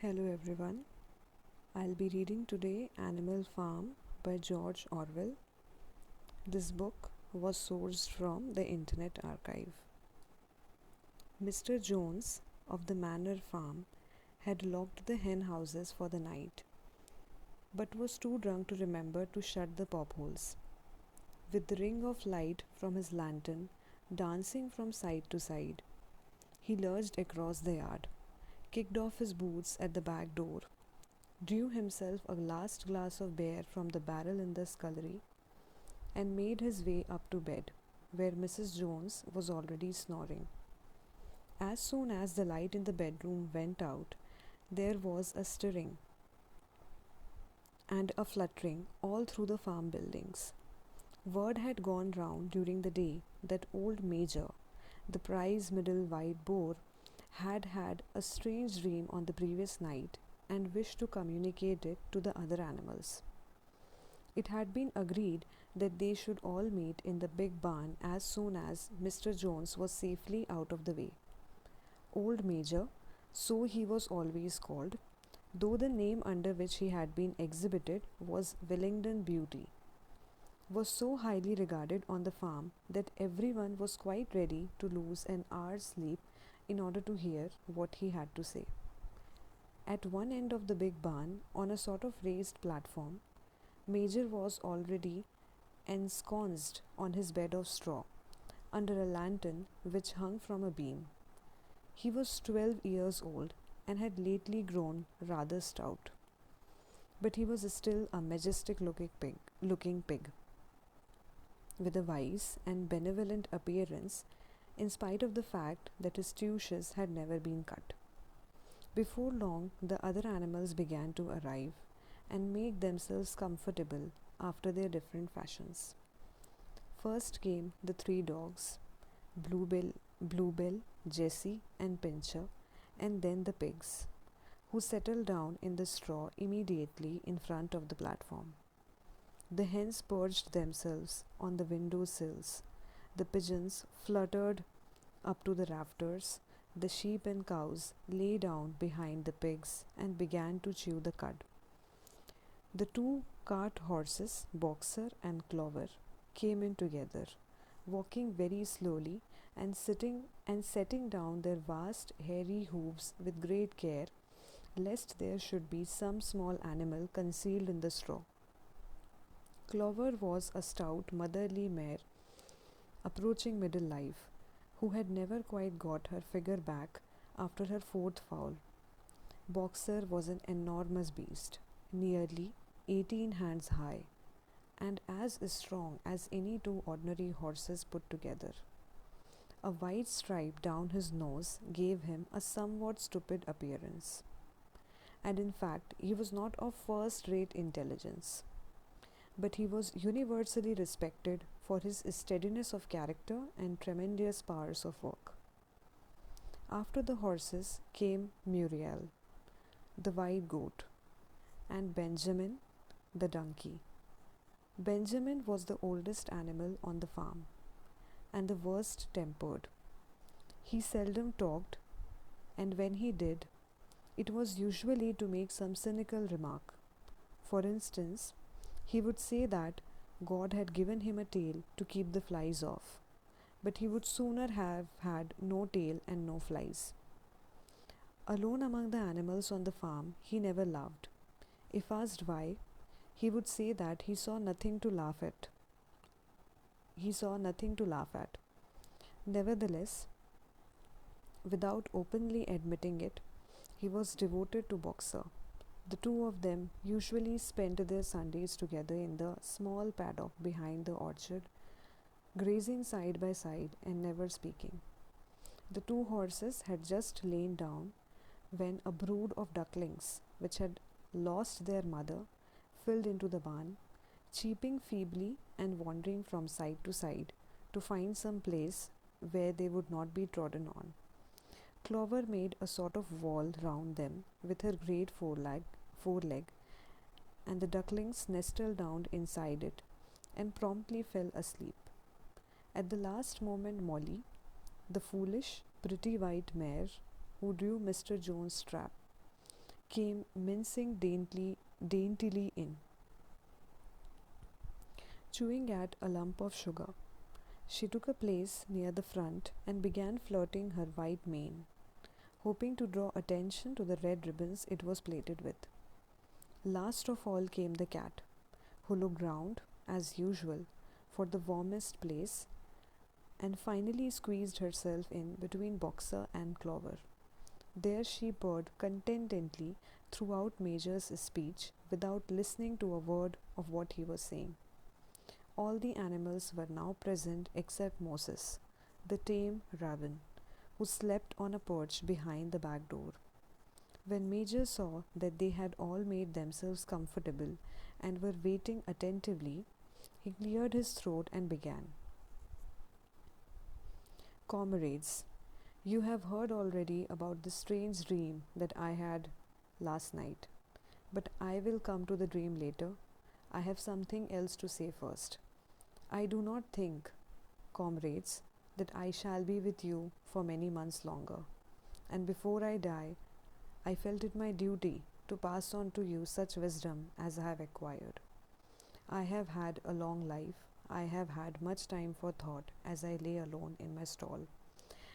Hello everyone. I'll be reading today Animal Farm by George Orwell. This book was sourced from the Internet Archive. Mr. Jones of the Manor Farm had locked the hen houses for the night, but was too drunk to remember to shut the popholes. With the ring of light from his lantern dancing from side to side, he lurched across the yard, kicked off his boots at the back door, drew himself a last glass of beer from the barrel in the scullery, and made his way up to bed, where Mrs. Jones was already snoring. As soon as the light in the bedroom went out, there was a stirring and a fluttering all through the farm buildings. Word had gone round during the day that old Major, the prize middle white boar, had had a strange dream on the previous night and wished to communicate it to the other animals. It had been agreed that they should all meet in the big barn as soon as Mr. Jones was safely out of the way. Old Major, so he was always called, though the name under which he had been exhibited was Willingdon Beauty, was so highly regarded on the farm that everyone was quite ready to lose an hour's sleep in order to hear what he had to say. At one end of the big barn, on a sort of raised platform, Major was already ensconced on his bed of straw, under a lantern which hung from a beam. He was 12 years old and had lately grown rather stout, but he was still a majestic looking pig, with a wise and benevolent appearance, in spite of the fact that his tuches had never been cut. Before long, the other animals began to arrive and make themselves comfortable after their different fashions. First came the three dogs, Bluebell, Jessie, and Pincher, and then the pigs, who settled down in the straw immediately in front of the platform. The hens perched themselves on the window sills, the pigeons fluttered up to the rafters, the sheep and cows lay down behind the pigs and began to chew the cud. The two cart horses, Boxer and Clover, came in together, walking very slowly and setting down their vast hairy hooves with great care, lest there should be some small animal concealed in the straw. Clover was a stout motherly mare approaching middle life, who had never quite got her figure back after her fourth foal. Boxer was an enormous beast, nearly 18 hands high, and as strong as any two ordinary horses put together. A white stripe down his nose gave him a somewhat stupid appearance, and in fact he was not of first-rate intelligence, but he was universally respected for his steadiness of character and tremendous powers of work. After the horses came Muriel, the white goat, and Benjamin, the donkey. Benjamin was the oldest animal on the farm, and the worst tempered. He seldom talked, and when he did, it was usually to make some cynical remark. For instance, he would say that God had given him a tail to keep the flies off, but he would sooner have had no tail and no flies. Alone among the animals on the farm, he never laughed. If asked why, he would say that he saw nothing to laugh at. Nevertheless, without openly admitting it, he was devoted to Boxer. The two of them usually spent their Sundays together in the small paddock behind the orchard, grazing side by side and never speaking. The two horses had just lain down when a brood of ducklings, which had lost their mother, filled into the barn, cheeping feebly and wandering from side to side to find some place where they would not be trodden on. Clover made a sort of wall round them with her great foreleg, and the ducklings nestled down inside it and promptly fell asleep. At the last moment, Molly, the foolish, pretty white mare who drew Mr. Jones' trap, came mincing daintily in, chewing at a lump of sugar. She took a place near the front and began flirting her white mane, hoping to draw attention to the red ribbons it was plated with. Last of all came the cat, who looked round, as usual, for the warmest place and finally squeezed herself in between Boxer and Clover. There she purred contentedly throughout Major's speech without listening to a word of what he was saying. All the animals were now present except Moses, the tame raven, who slept on a perch behind the back door. When Major saw that they had all made themselves comfortable and were waiting attentively, he cleared his throat and began. Comrades, you have heard already about the strange dream that I had last night, but I will come to the dream later. I have something else to say first. I do not think, comrades, that I shall be with you for many months longer, and before I die, I felt it my duty to pass on to you such wisdom as I have acquired. I have had a long life. I have had much time for thought as I lay alone in my stall,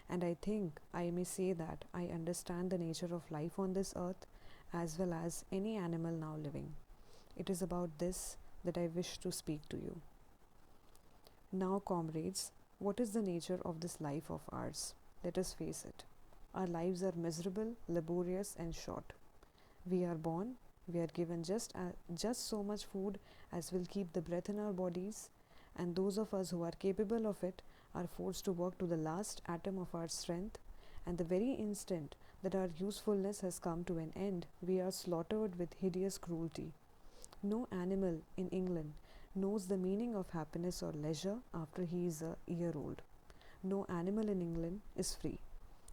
and I think I may say that I understand the nature of life on this earth as well as any animal now living. It is about this that I wish to speak to you. Now, comrades, what is the nature of this life of ours? Let us face it. Our lives are miserable, laborious, and short. We are born, we are given just so much food as will keep the breath in our bodies, and those of us who are capable of it are forced to work to the last atom of our strength, and the very instant that our usefulness has come to an end, we are slaughtered with hideous cruelty. No animal in England knows the meaning of happiness or leisure after he is a year old. No animal in England is free.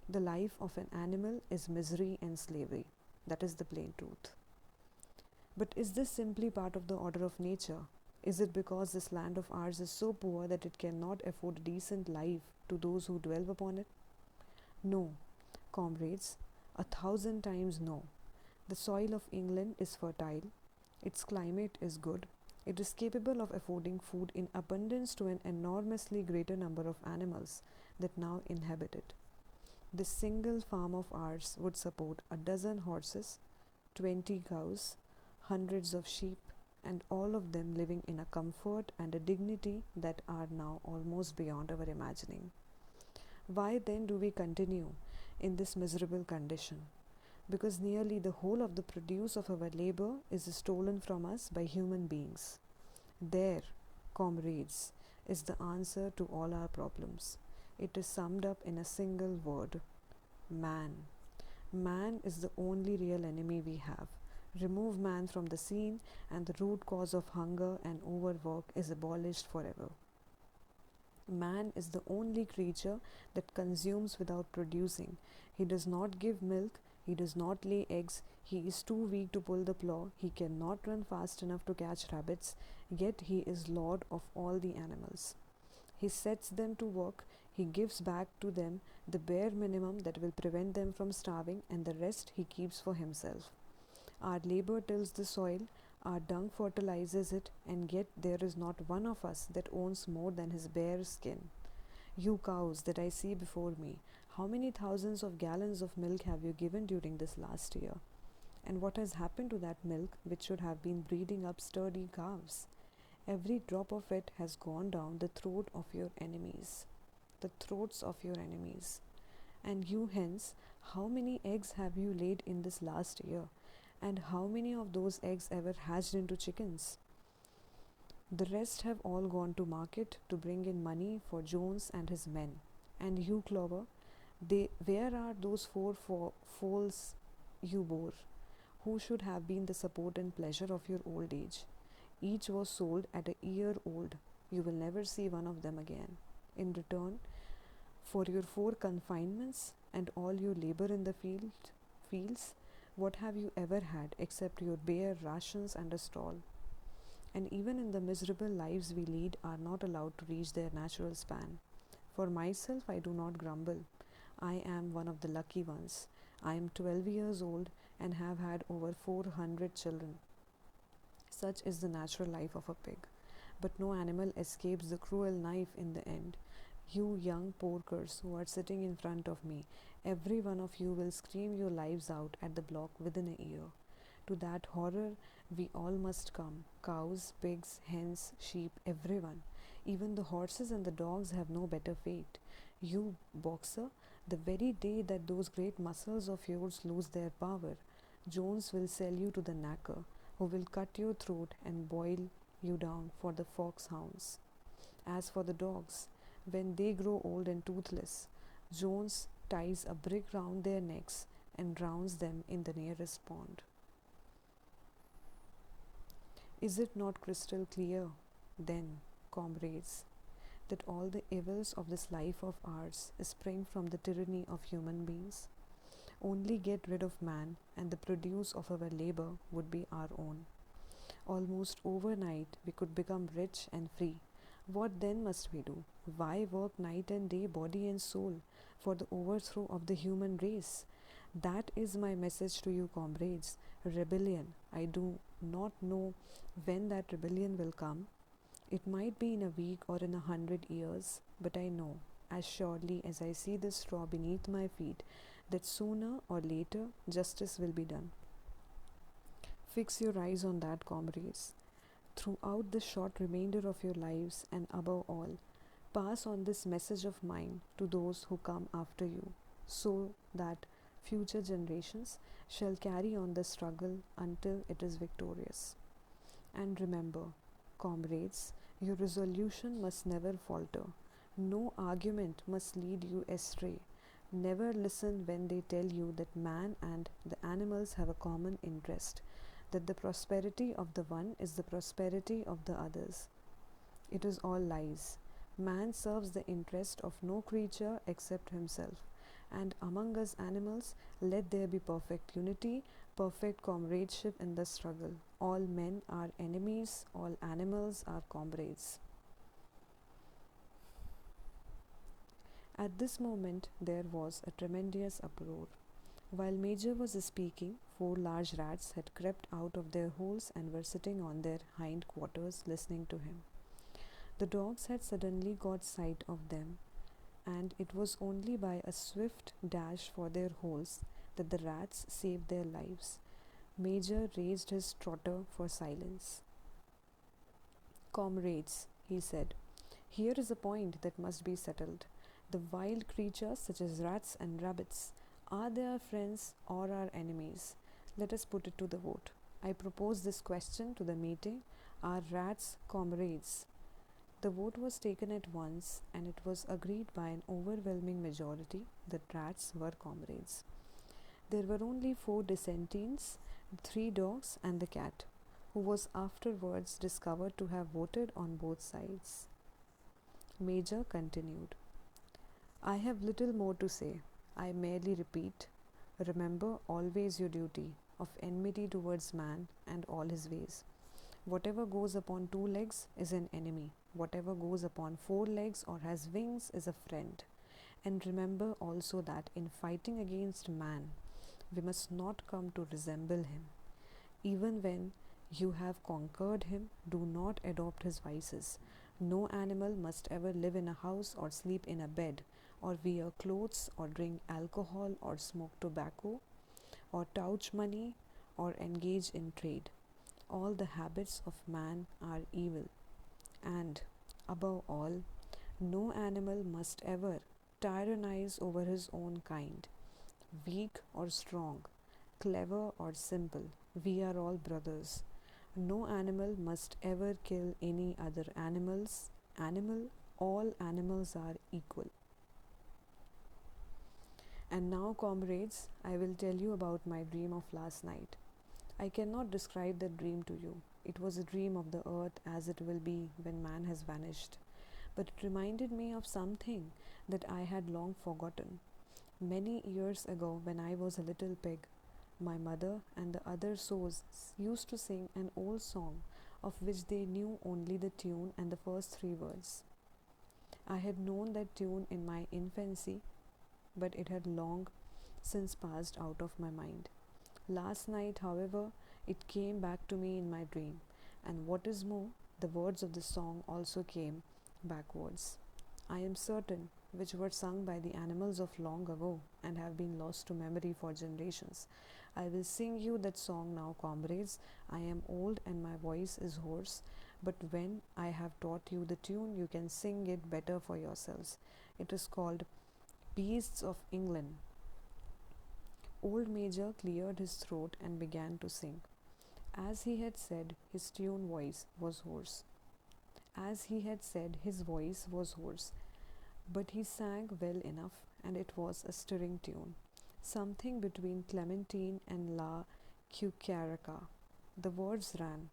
The life of an animal is misery and slavery. That is the plain truth. But is this simply part of the order of nature? Is it because this land of ours is so poor that it cannot afford a decent life to those who dwell upon it? No, comrades, 1,000 times no. The soil of England is fertile, its climate is good, it is capable of affording food in abundance to an enormously greater number of animals that now inhabit it. This single farm of ours would support a dozen horses, 20 cows, hundreds of sheep, and all of them living in a comfort and a dignity that are now almost beyond our imagining. Why then do we continue in this miserable condition? Because nearly the whole of the produce of our labor is stolen from us by human beings. There, comrades, is the answer to all our problems. It is summed up in a single word: man. Man is the only real enemy we have. Remove man from the scene, and the root cause of hunger and overwork is abolished forever. Man is the only creature that consumes without producing. He does not give milk, he does not lay eggs, he is too weak to pull the plough, he cannot run fast enough to catch rabbits, yet he is lord of all the animals. He sets them to work, he gives back to them the bare minimum that will prevent them from starving, and the rest he keeps for himself. Our labor tills the soil, our dung fertilizes it, and yet there is not one of us that owns more than his bare skin. You cows that I see before me, how many thousands of gallons of milk have you given during this last year? And what has happened to that milk which should have been breeding up sturdy calves? Every drop of it has gone down the throat of your enemies. The throats of your enemies. And you hence, how many eggs have you laid in this last year? And how many of those eggs ever hatched into chickens? The rest have all gone to market to bring in money for Jones and his men. And you, Clover, where are those four foals you bore, who should have been the support and pleasure of your old age? Each was sold at a year old. You will never see one of them again. In return for your 4 confinements and all your labor in the fields, what have you ever had except your bare rations and a stall? And even in the miserable lives we lead are not allowed to reach their natural span. For myself, I do not grumble. I am one of the lucky ones. I am 12 years old and have had over 400 children. Such is the natural life of a pig. But no animal escapes the cruel knife in the end. You young porkers who are sitting in front of me, every one of you will scream your lives out at the block within a year. To that horror, we all must come, cows, pigs, hens, sheep, everyone. Even the horses and the dogs have no better fate. You, boxer, the very day that those great muscles of yours lose their power, Jones will sell you to the knacker, who will cut your throat and boil you down for the foxhounds. As for the dogs, when they grow old and toothless, Jones ties a brick round their necks and drowns them in the nearest pond. Is it not crystal clear, then, comrades, that all the evils of this life of ours spring from the tyranny of human beings? Only get rid of man, and the produce of our labor would be our own. Almost overnight, we could become rich and free. What then must we do? Why work night and day, body and soul, for the overthrow of the human race? That is my message to you, comrades. Rebellion. I do not know when that rebellion will come. It might be in a week or in 100 years, but I know, as surely as I see the straw beneath my feet, that sooner or later justice will be done. Fix your eyes on that, comrades. Throughout the short remainder of your lives, and above all, pass on this message of mine to those who come after you, so that future generations shall carry on the struggle until it is victorious. And remember, comrades, your resolution must never falter. No argument must lead you astray. Never listen when they tell you that man and the animals have a common interest, that the prosperity of the one is the prosperity of the others. It is all lies. Man serves the interest of no creature except himself. And among us animals, let there be perfect unity, perfect comradeship in the struggle. All men are enemies, all animals are comrades. At this moment, there was a tremendous uproar. While Major was speaking, 4 large rats had crept out of their holes and were sitting on their hind quarters listening to him. The dogs had suddenly got sight of them, and it was only by a swift dash for their holes that the rats saved their lives. Major raised his trotter for silence. Comrades, he said, here is a point that must be settled. The wild creatures, such as rats and rabbits, are they our friends or our enemies? Let us put it to the vote. I propose this question to the meeting. Are rats comrades? The vote was taken at once, and it was agreed by an overwhelming majority that rats were comrades. There were only 4 dissentients, the 3 dogs and the cat, who was afterwards discovered to have voted on both sides. Major continued, I have little more to say. I merely repeat, remember always your duty of enmity towards man and all his ways. Whatever goes upon 2 legs is an enemy. Whatever goes upon 4 legs or has wings is a friend. And remember also that in fighting against man, we must not come to resemble him. Even when you have conquered him, do not adopt his vices. No animal must ever live in a house or sleep in a bed, or wear clothes, or drink alcohol, or smoke tobacco, or touch money, or engage in trade. All the habits of man are evil. And, above all, no animal must ever tyrannize over his own kind, weak or strong, clever or simple. We are all brothers. No animal must ever kill any other animal. All animals are equal. And now, comrades, I will tell you about my dream of last night. I cannot describe that dream to you. It was a dream of the earth as it will be when man has vanished. But it reminded me of something that I had long forgotten. Many years ago, when I was a little pig, my mother and the other souls used to sing an old song of which they knew only the tune and the first 3 words. I had known that tune in my infancy, but it had long since passed out of my mind. Last night, however, it came back to me in my dream, and what is more, the words of the song also came backwards. I am certain, which were sung by the animals of long ago and have been lost to memory for generations. I will sing you that song now, comrades. I am old and my voice is hoarse, but when I have taught you the tune, you can sing it better for yourselves. It is called Beasts of England. Old Major cleared his throat and began to sing. As he had said, his tune voice was hoarse. As he had said, his voice was hoarse, but he sang well enough, and it was a stirring tune, something between Clementine and La Cucaraca. The words ran: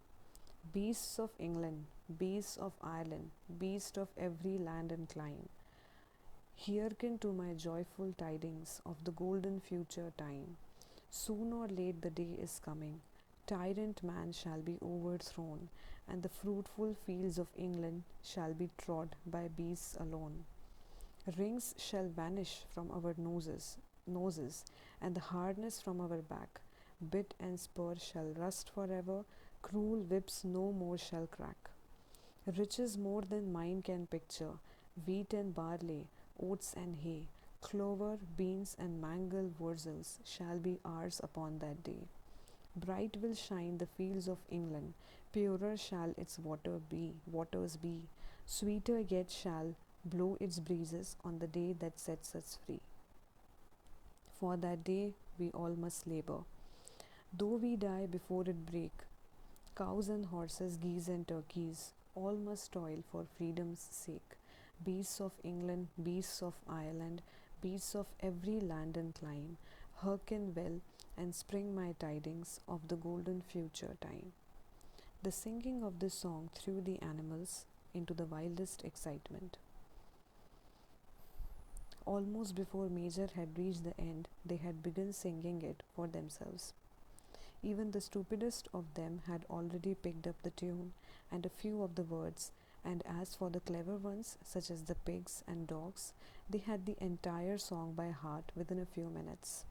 Beasts of England, beasts of Ireland, beasts of every land and clime, hearken to my joyful tidings of the golden future time. Soon or late the day is coming. Tyrant man shall be overthrown, and the fruitful fields of England shall be trod by beasts alone. Rings shall vanish from our noses, and the hardness from our back. Bit and spur shall rust forever, cruel whips no more shall crack. Riches more than mind can picture, wheat and barley, oats and hay, clover, beans, and mangel wurzels shall be ours upon that day. Bright will shine the fields of England, purer shall its waters be, sweeter yet shall blow its breezes on the day that sets us free. For that day we all must labor, though we die before it break. Cows and horses, geese and turkeys, all must toil for freedom's sake. Beasts of England, beasts of Ireland, beasts of every land and clime, hearken well and spring my tidings of the golden future time. The singing of this song threw the animals into the wildest excitement. Almost before Major had reached the end, they had begun singing it for themselves. Even the stupidest of them had already picked up the tune and a few of the words, and as for the clever ones, such as the pigs and dogs, they had the entire song by heart within a few minutes.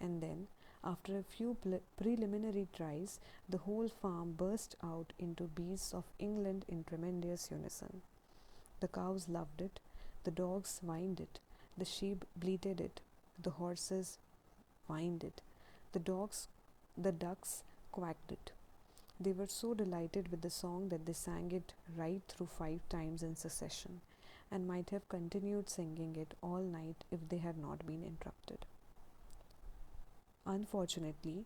And then, after a few preliminary tries, the whole farm burst out into Beasts of England in tremendous unison. The cows loved it, the dogs whined it, the sheep bleated it, the horses whined it, the ducks quacked it. They were so delighted with the song that they sang it right through 5 times in succession, and might have continued singing it all night if they had not been interrupted. Unfortunately,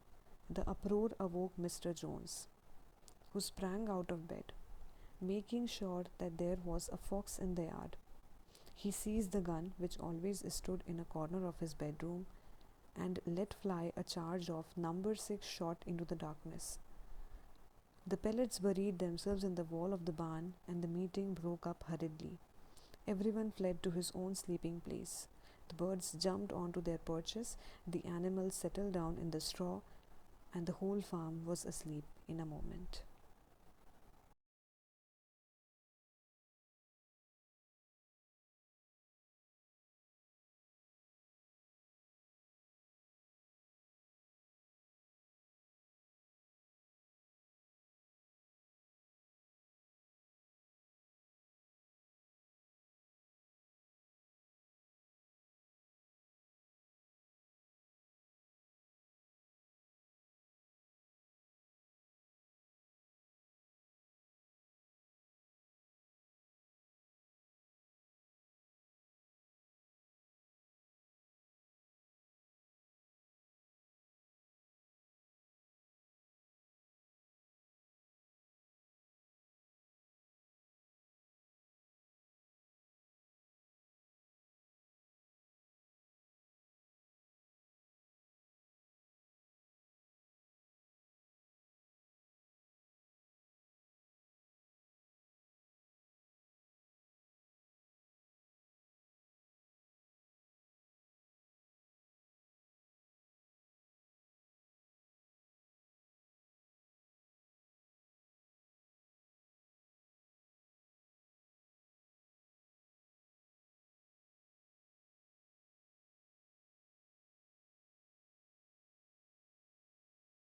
the uproar awoke Mr. Jones, who sprang out of bed, making sure that there was a fox in the yard. He seized the gun, which always stood in a corner of his bedroom, and let fly a charge of number 6 shot into the darkness. The pellets buried themselves in the wall of the barn, and the meeting broke up hurriedly. Everyone fled to his own sleeping place. The birds jumped onto their perches, the animals settled down in the straw, and the whole farm was asleep in a moment.